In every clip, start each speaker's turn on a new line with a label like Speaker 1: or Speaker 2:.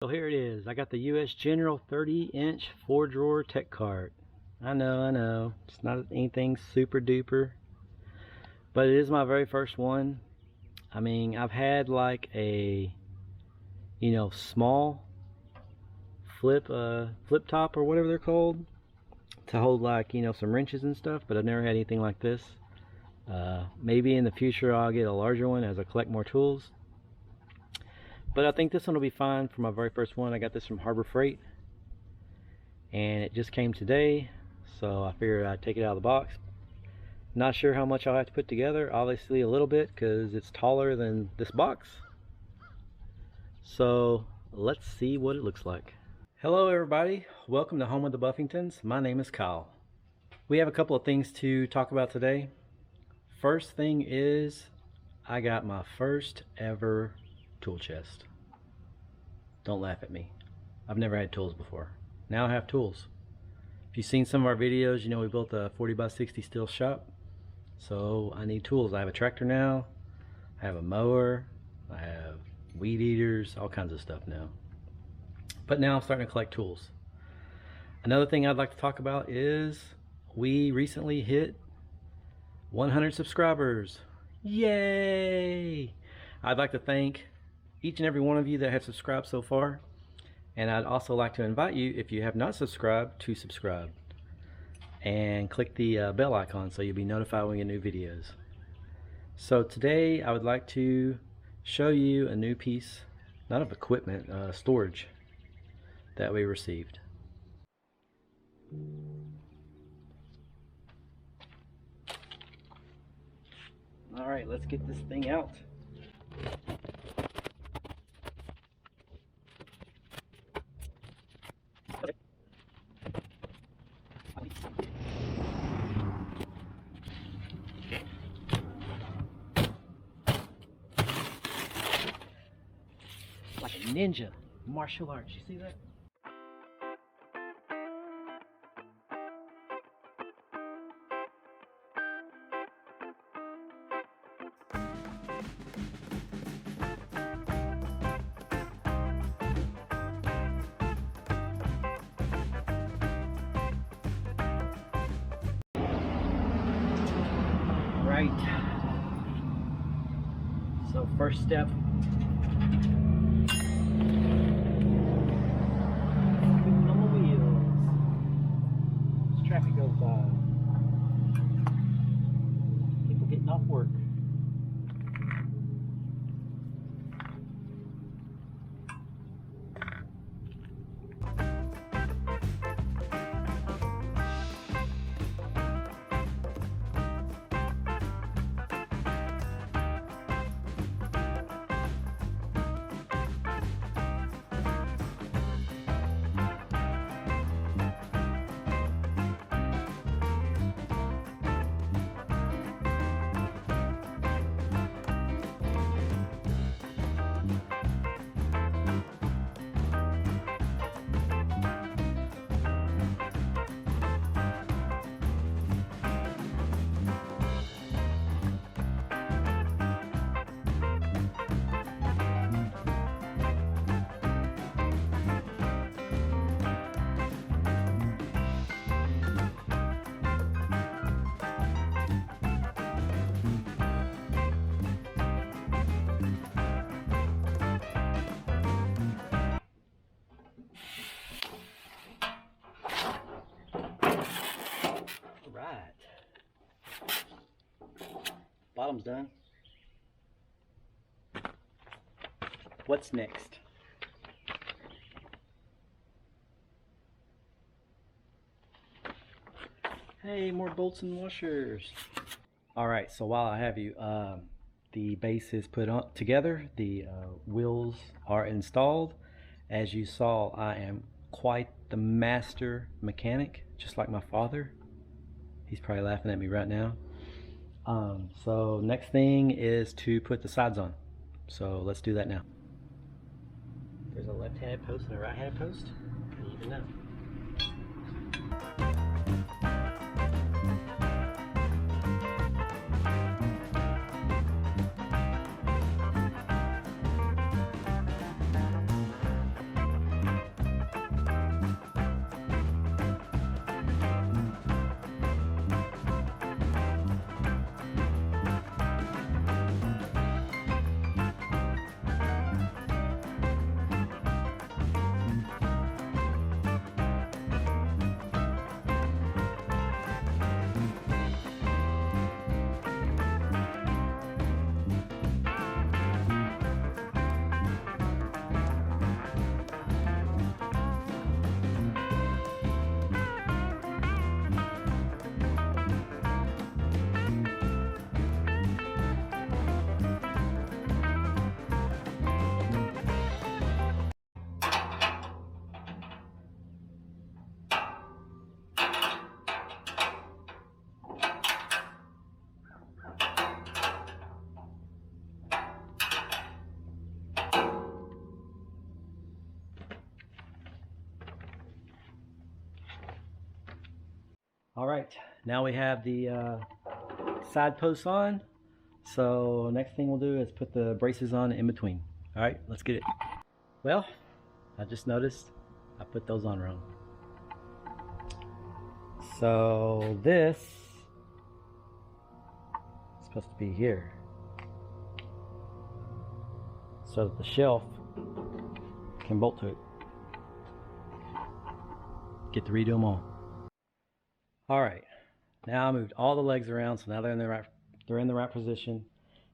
Speaker 1: So here it is. I got the US General 30-inch 4-drawer tech cart. I know. It's not anything super duper, but it is my very first one. I mean, I've had like a, small flip top or whatever they're called to hold like, some wrenches and stuff, but I've never had anything like this. Maybe in the future I'll get a larger one as I collect more tools. But I think this one will be fine for my very first one. I got this from Harbor Freight, and it just came today, so I figured I'd take it out of the box. Not sure how much I'll have to put together. Obviously a little bit, because it's taller than this box. So let's see what it looks like. Hello everybody, welcome to Home of the Buffingtons. My name is Kyle. We have a couple of things to talk about today. First thing is, I got my first ever tool chest. Don't laugh at me. I've never had tools before. Now I have tools. If you've seen some of our videos, you know we built a 40x60 steel shop. So I need tools. I have a tractor now. I have a mower. I have weed eaters, all kinds of stuff now. But now I'm starting to collect tools. Another thing I'd like to talk about is we recently hit 100 subscribers. Yay! I'd like to thank each and every one of you that have subscribed so far, and I'd also like to invite you, if you have not subscribed, to subscribe and click the bell icon so you'll be notified when we get new videos. So today I would like to show you a new piece, not of equipment, storage that we received. Alright, let's get this thing out. Like a ninja, martial arts, you see that? Right. So first step, putting on the wheels. As traffic goes by, people getting off work. Bottom's done. What's next? Hey, more bolts and washers. Alright, so while I have you, the base is put on together, the wheels are installed. As you saw, I am quite the master mechanic, just like my father. He's probably laughing at me right now. So next thing is to put the sides on. So let's do that now. There's a left-handed post and a right-handed post. I don't even know. All right, now we have the side posts on. So next thing we'll do is put the braces on in between. All right, let's get it. Well, I just noticed I put those on wrong. So this is supposed to be here, so that the shelf can bolt to it. Get to redo them all. All right, now I moved all the legs around, so now they're in the right position.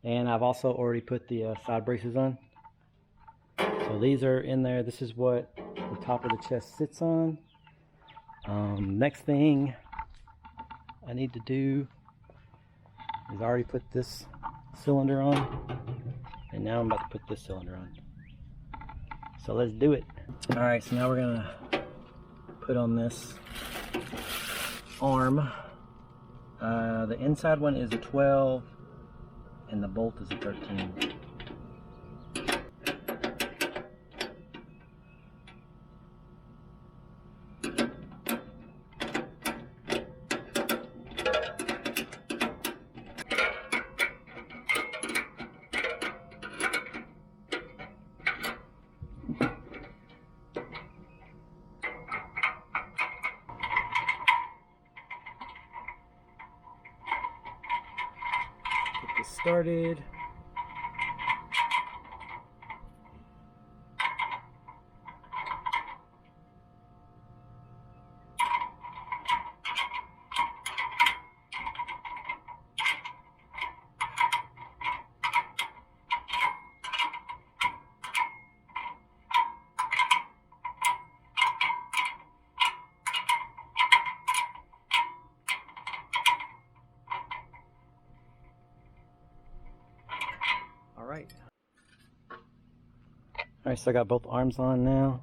Speaker 1: And I've also already put the side braces on. So these are in there. This is what the top of the chest sits on. Next thing I need to do is I already put this cylinder on, and now I'm about to put this cylinder on. So let's do it. All right, so now we're gonna put on this arm. The inside one is a 12 and the bolt is a 13. Get this started. Alright, so I got both arms on now.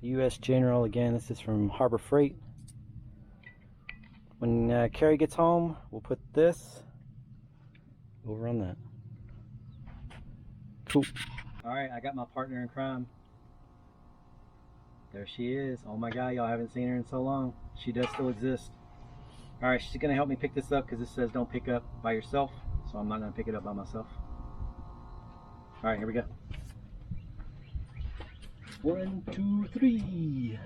Speaker 1: US General, again, this is from Harbor Freight. When Kerri gets home, we'll put this over on that. Cool. Alright, I got my partner in crime. There she is. Oh my god, y'all haven't seen her in so long. She does still exist. Alright, she's going to help me pick this up because this says don't pick up by yourself. So I'm not going to pick it up by myself. Alright, here we go. 1, 2, 3.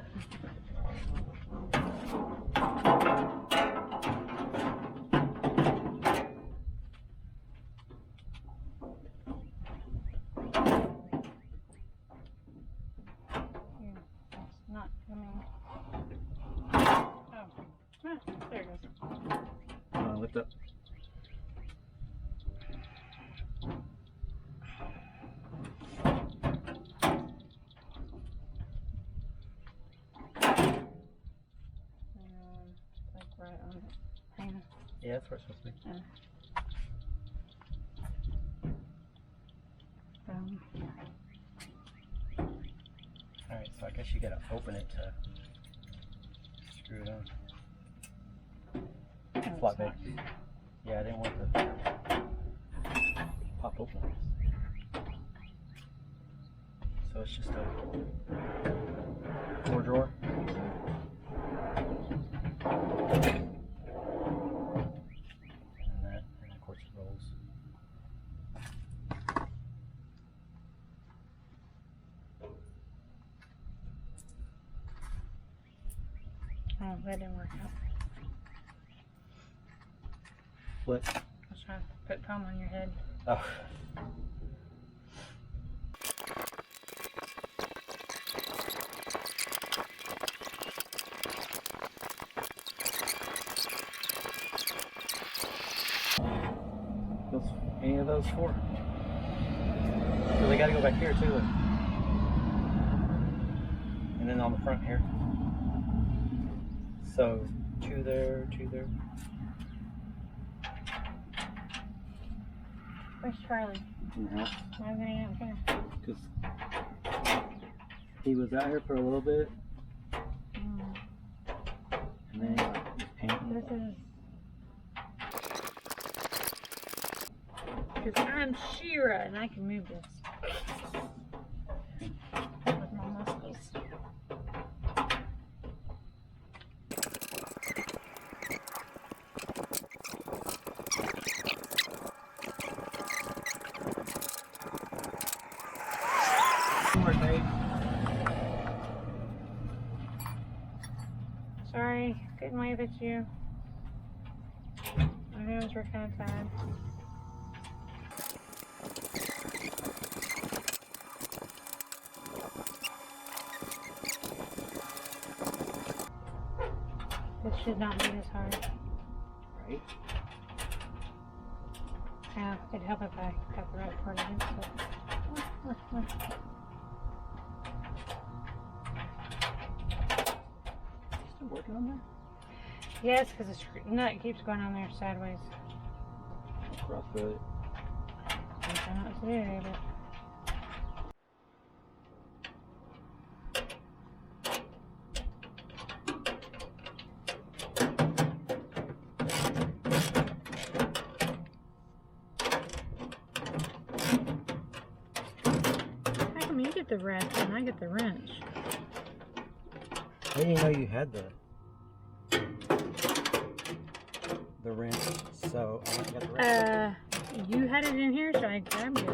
Speaker 2: Not coming. Oh, there it goes.
Speaker 1: Lift up.
Speaker 2: Like right on it. Hang on.
Speaker 1: Yeah, that's where it's supposed to be. Alright, so I guess you gotta open it to screw it on. It's a lot big. Yeah, I didn't want to pop open. So it's just a 4-drawer. And that, and of course it rolls.
Speaker 2: Oh, that didn't work out.
Speaker 1: What?
Speaker 2: I was trying to put foam on your head.
Speaker 1: Oh. Any of those 4? So they got to go back here too. Look. And then on the front here. So 2 there, 2 there.
Speaker 2: Where's Charlie?
Speaker 1: In the house.
Speaker 2: Why is he out here?
Speaker 1: Because he was out here for a little bit. And then he was painting.
Speaker 2: This is... Because I'm Shira and I can move this. With my muscles. Sorry, couldn't wave at you. My hands were kind of tired. This should not be as hard.
Speaker 1: Right?
Speaker 2: Yeah, it'd help if I got the right part against it.
Speaker 1: Still working on that?
Speaker 2: Yes, because the nut keeps going on there sideways.
Speaker 1: Crossfoot.
Speaker 2: I'm trying not to do it, but how come you get the ratchet and I get the wrench?
Speaker 1: I didn't know you had the wrench, so I got the ratchet.
Speaker 2: You had it in here, so I grabbed it.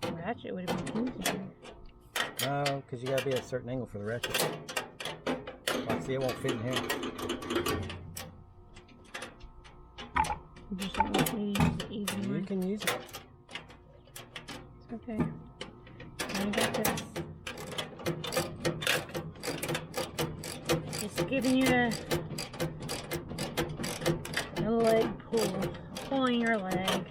Speaker 2: The ratchet would have been easier.
Speaker 1: No, because you gotta be at a certain angle for the ratchet. Like, see, it won't fit in here.
Speaker 2: You just don't want me to use the easy
Speaker 1: You
Speaker 2: one.
Speaker 1: can use it.
Speaker 2: It's okay. I got this. Just giving you the leg pull. Pulling your leg.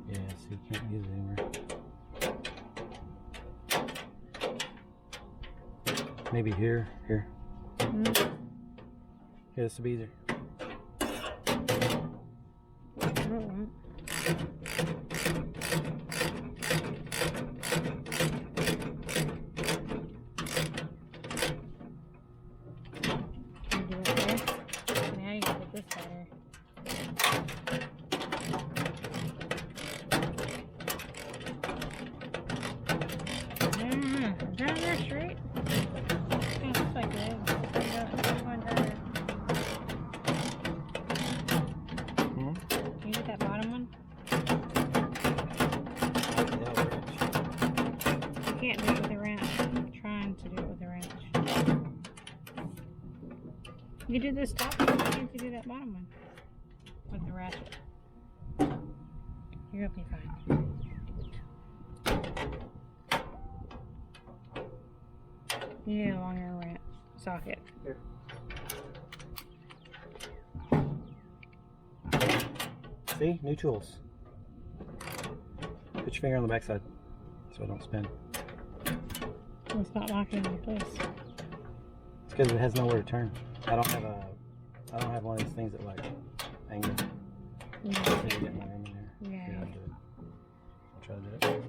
Speaker 1: Yeah, so you can't use it anywhere. Maybe here. Here, this will be easier.
Speaker 2: Can't do it with a wrench. I'm trying to do it with a wrench. You do this top one, why can't you do that bottom one? With the ratchet. You're gonna be fine. You need a longer wrench socket.
Speaker 1: Here. See? New tools. Put your finger on the backside so it don't spin.
Speaker 2: It's not locking in place.
Speaker 1: It's because it has nowhere to turn. I don't have one of these things that like angle.
Speaker 2: Yeah.
Speaker 1: So you get my arm in there.
Speaker 2: Yeah.
Speaker 1: Here, I'll do it. I'll try to do it.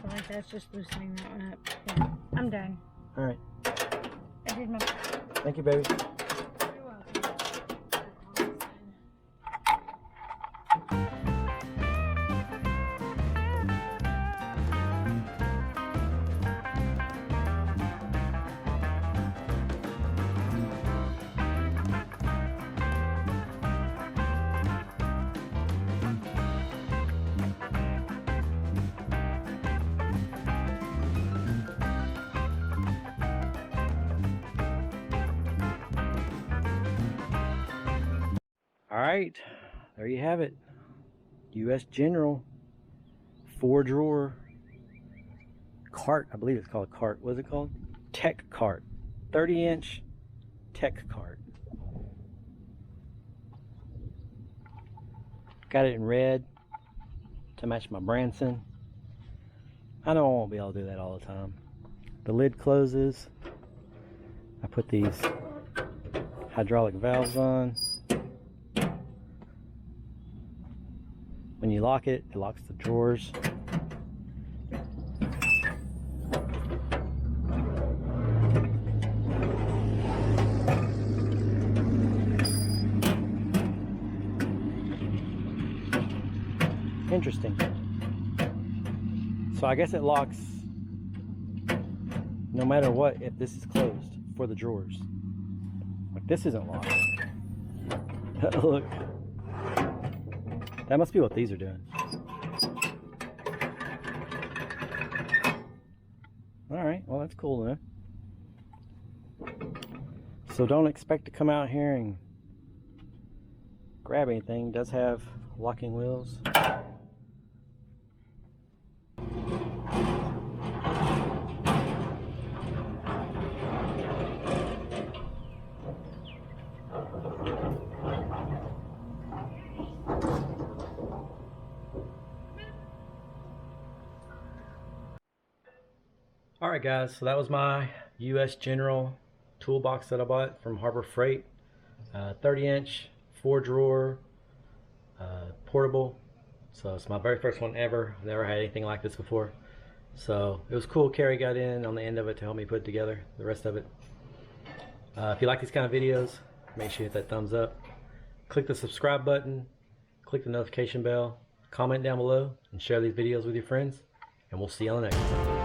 Speaker 2: So like that's just loosening that one up. Yeah. I'm done.
Speaker 1: All right.
Speaker 2: I did my
Speaker 1: Thank you, baby.
Speaker 2: You're welcome.
Speaker 1: All right, there you have it. U.S. General 4-drawer cart. I believe it's called a cart. What is it called? Tech cart. 30-inch tech cart. Got it in red to match my Branson. I know I won't be able to do that all the time. The lid closes. I put these hydraulic valves on. When you lock it, it locks the drawers. Interesting. So I guess it locks no matter what if this is closed for the drawers. Like this isn't locked. Look. That must be what these are doing. Alright, well that's cool then. So don't expect to come out here and grab anything. It does have locking wheels. Alright guys, so that was my US General toolbox that I bought from Harbor Freight. 30-inch, 4-drawer, portable. So it's my very first one ever. I've never had anything like this before. So it was cool. Kerri got in on the end of it to help me put together the rest of it. If you like these kind of videos, make sure you hit that thumbs up. Click the subscribe button, click the notification bell, comment down below, and share these videos with your friends. And we'll see you on the next one.